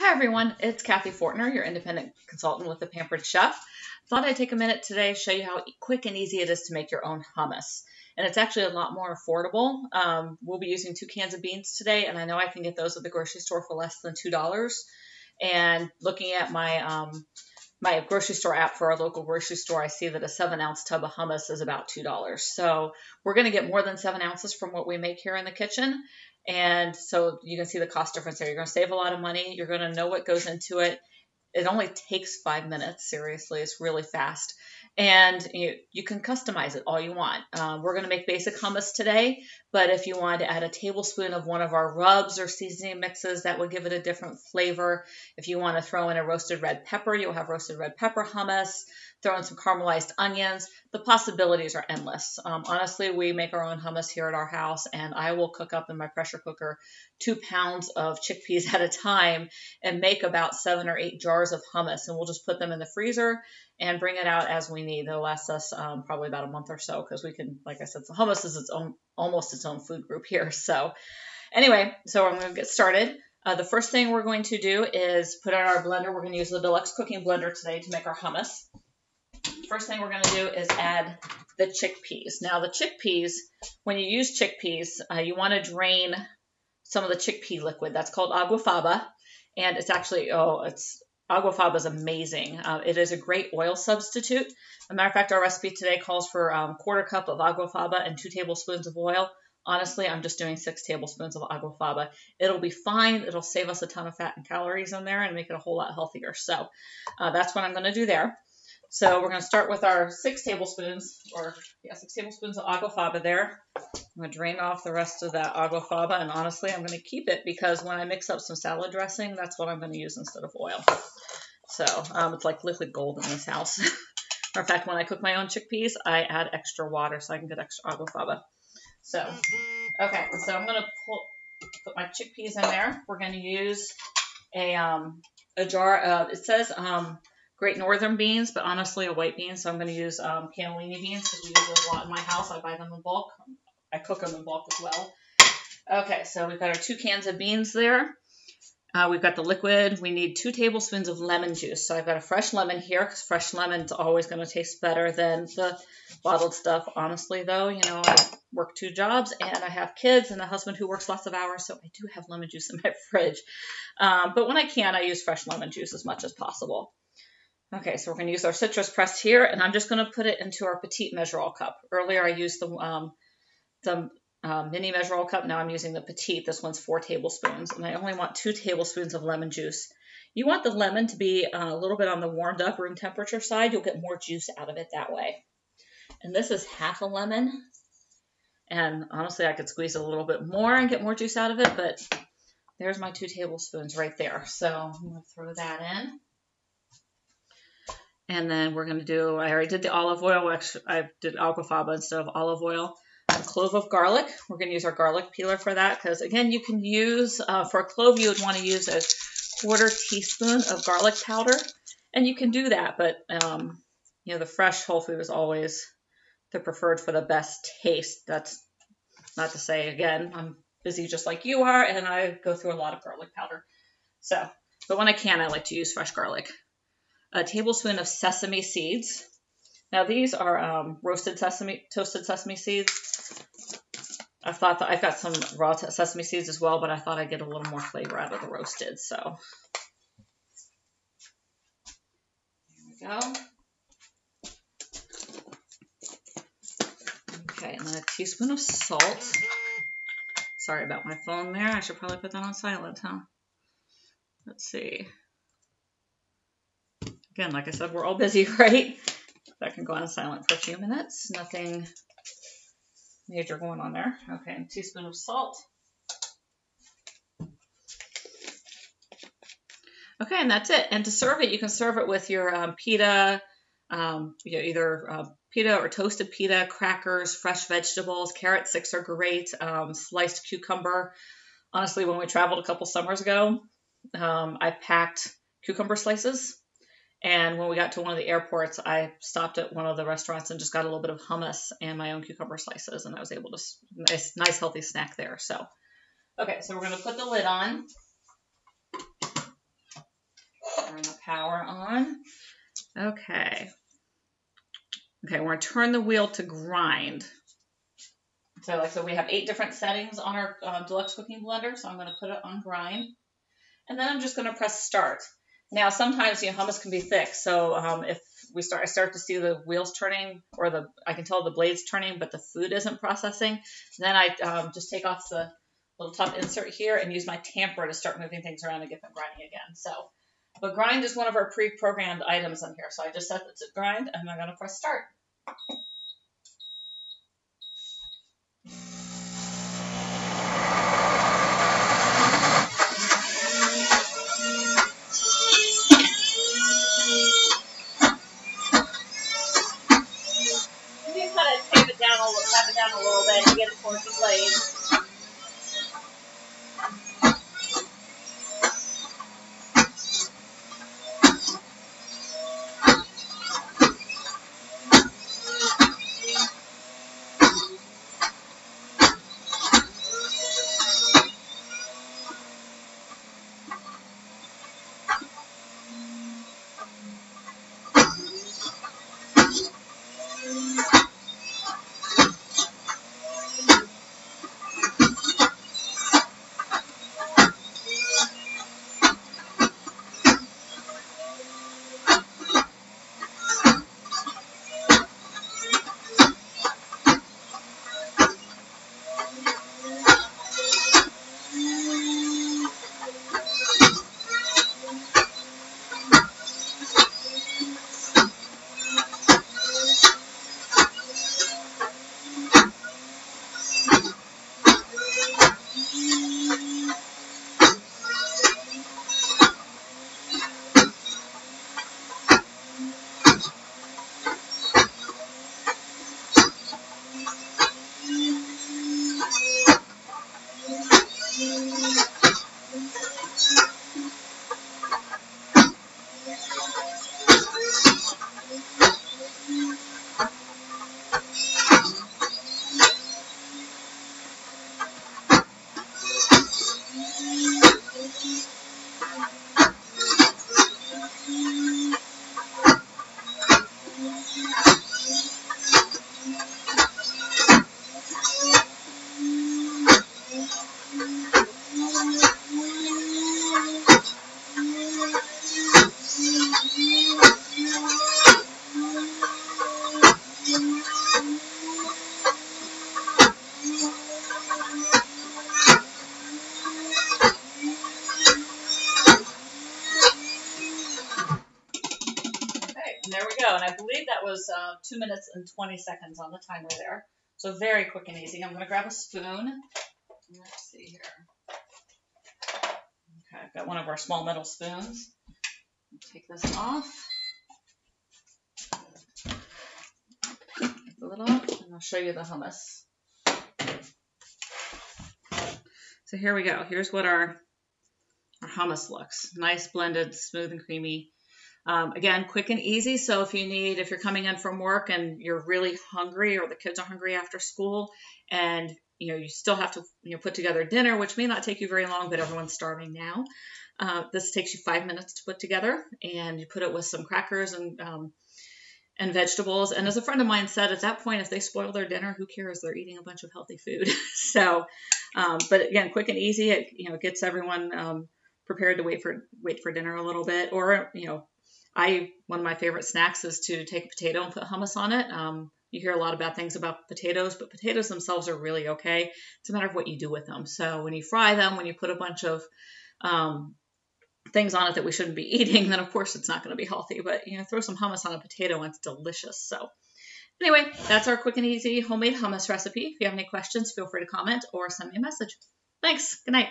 Hi everyone, it's Kathy Fortner, your independent consultant with The Pampered Chef. Thought I'd take a minute today to show you how quick and easy it is to make your own hummus. And it's actually a lot more affordable. We'll be using 2 cans of beans today, and I know I can get those at the grocery store for less than $2. And looking at my my grocery store app for our local grocery store, I see that a 7-ounce tub of hummus is about $2. So we're going to get more than 7 ounces from what we make here in the kitchen. And so you can see the cost difference there. You're going to save a lot of money. You're going to know what goes into it. It only takes 5 minutes. Seriously, it's really fast. And you can customize it all you want. We're going to make basic hummus today, but if you want to add a tablespoon of one of our rubs or seasoning mixes, that would give it a different flavor. If you want to throw in a roasted red pepper, you'll have roasted red pepper hummus. Throw in some caramelized onions. The possibilities are endless. Honestly, we make our own hummus here at our house, and I will cook up in my pressure cooker 2 pounds of chickpeas at a time and make about 7 or 8 jars of hummus, and we'll just put them in the freezer and bring it out as we need. They'll last us probably about a month or so because we can, like I said, the hummus is almost its own food group here. So anyway, so I'm going to get started. The first thing we're going to do is put in our blender. We're going to use the Deluxe Cooking Blender today to make our hummus. First thing we're going to do is add the chickpeas. Now the chickpeas, when you use chickpeas, you want to drain some of the chickpea liquid. That's called agua faba, and it's actually, agua faba is amazing. It is a great oil substitute. As a matter of fact, our recipe today calls for a 1/4 cup of agua faba and 2 tablespoons of oil. Honestly, I'm just doing 6 tablespoons of agua faba. It'll be fine. It'll save us a ton of fat and calories in there and make it a whole lot healthier. So that's what I'm going to do there. So we're going to start with our 6 tablespoons of agua faba there. I'm going to drain off the rest of that agua faba, and honestly, I'm going to keep it because when I mix up some salad dressing, that's what I'm going to use instead of oil. So it's like liquid gold in this house. Matter of fact, when I cook my own chickpeas, I add extra water so I can get extra agua faba. So, okay, so I'm going to put my chickpeas in there. We're going to use a jar of, it says Great Northern beans, but honestly a white bean, so I'm going to use cannellini beans because we use those a lot in my house. I buy them in bulk. I cook them in bulk as well. Okay, so we've got our 2 cans of beans there. We've got the liquid. We need 2 tablespoons of lemon juice. So I've got a fresh lemon here because fresh lemon is always going to taste better than the bottled stuff. Honestly, though, I work 2 jobs and I have kids and a husband who works lots of hours, so I do have lemon juice in my fridge. But when I can, I use fresh lemon juice as much as possible. Okay, so we're going to use our citrus pressed here, and I'm just going to put it into our petite measure-all cup. Earlier I used the mini measure-all cup. Now I'm using the petite. This one's 4 tablespoons, and I only want 2 tablespoons of lemon juice. You want the lemon to be a little bit on the warmed up room temperature side. You'll get more juice out of it that way. And this is half a lemon, and honestly I could squeeze a little bit more and get more juice out of it, but there's my 2 tablespoons right there. So I'm going to throw that in. And then we're going to do, I already did the olive oil. Actually, I did agua faba instead of olive oil. A clove of garlic. We're going to use our garlic peeler for that because, again, you can use, for a clove, you would want to use a 1/4 teaspoon of garlic powder. And you can do that, but, the fresh whole food is always the preferred for the best taste. That's not to say, again, I'm busy just like you are, and I go through a lot of garlic powder. So, but when I can, I like to use fresh garlic. A tablespoon of sesame seeds. Now these are toasted sesame seeds. I thought that I've got some raw sesame seeds as well, but I thought I'd get a little more flavor out of the roasted. So there we go. Okay, and then a teaspoon of salt. Sorry about my phone there. I should probably put that on silent, huh? Let's see. Again, like I said, we're all busy, right? That can go on silent for a few minutes. Nothing major going on there. Okay, and a teaspoon of salt. Okay, and that's it. And to serve it, you can serve it with your pita, either pita or toasted pita, crackers, fresh vegetables. Carrot sticks are great. Sliced cucumber. Honestly, when we traveled a couple summers ago, I packed cucumber slices. And when we got to one of the airports, I stopped at one of the restaurants and just got a little bit of hummus and my own cucumber slices. And I was able to, nice healthy snack there. So, okay, so we're going to put the lid on. Turn the power on. Okay. Okay, we're going to turn the wheel to grind. So like I said, we have 8 different settings on our deluxe cooking blender, so I'm going to put it on grind. And then I'm just going to press start. Now, sometimes, hummus can be thick, so if I start to see the wheels turning, or I can tell the blade's turning, but the food isn't processing, then I just take off the little top insert here and use my tamper to start moving things around and get them grinding again. So, but grind is one of our pre-programmed items on here, so I just set it to grind, and I'm going to press start. Tap it down a little bit and get it towards the blade. And there we go. And I believe that was 2 minutes and 20 seconds on the timer there. So very quick and easy. I'm going to grab a spoon. Let's see here. Okay, I've got one of our small metal spoons. Take this off. Take the lid off, and I'll show you the hummus. So here we go. Here's what our hummus looks. Nice, blended, smooth and creamy. Again, quick and easy. So if you're coming in from work and you're really hungry, or the kids are hungry after school, and you still have to put together dinner, which may not take you very long, but everyone's starving now. This takes you 5 minutes to put together, and you put it with some crackers and vegetables. And as a friend of mine said, at that point, if they spoil their dinner, who cares? They're eating a bunch of healthy food. So, but again, quick and easy. It gets everyone prepared to wait for dinner a little bit. Or one of my favorite snacks is to take a potato and put hummus on it. You hear a lot of bad things about potatoes, but potatoes themselves are really okay. It's a matter of what you do with them. So when you fry them, when you put a bunch of things on it that we shouldn't be eating, then of course it's not going to be healthy. But throw some hummus on a potato and it's delicious. So anyway, that's our quick and easy homemade hummus recipe. If you have any questions, feel free to comment or send me a message. Thanks. Good night.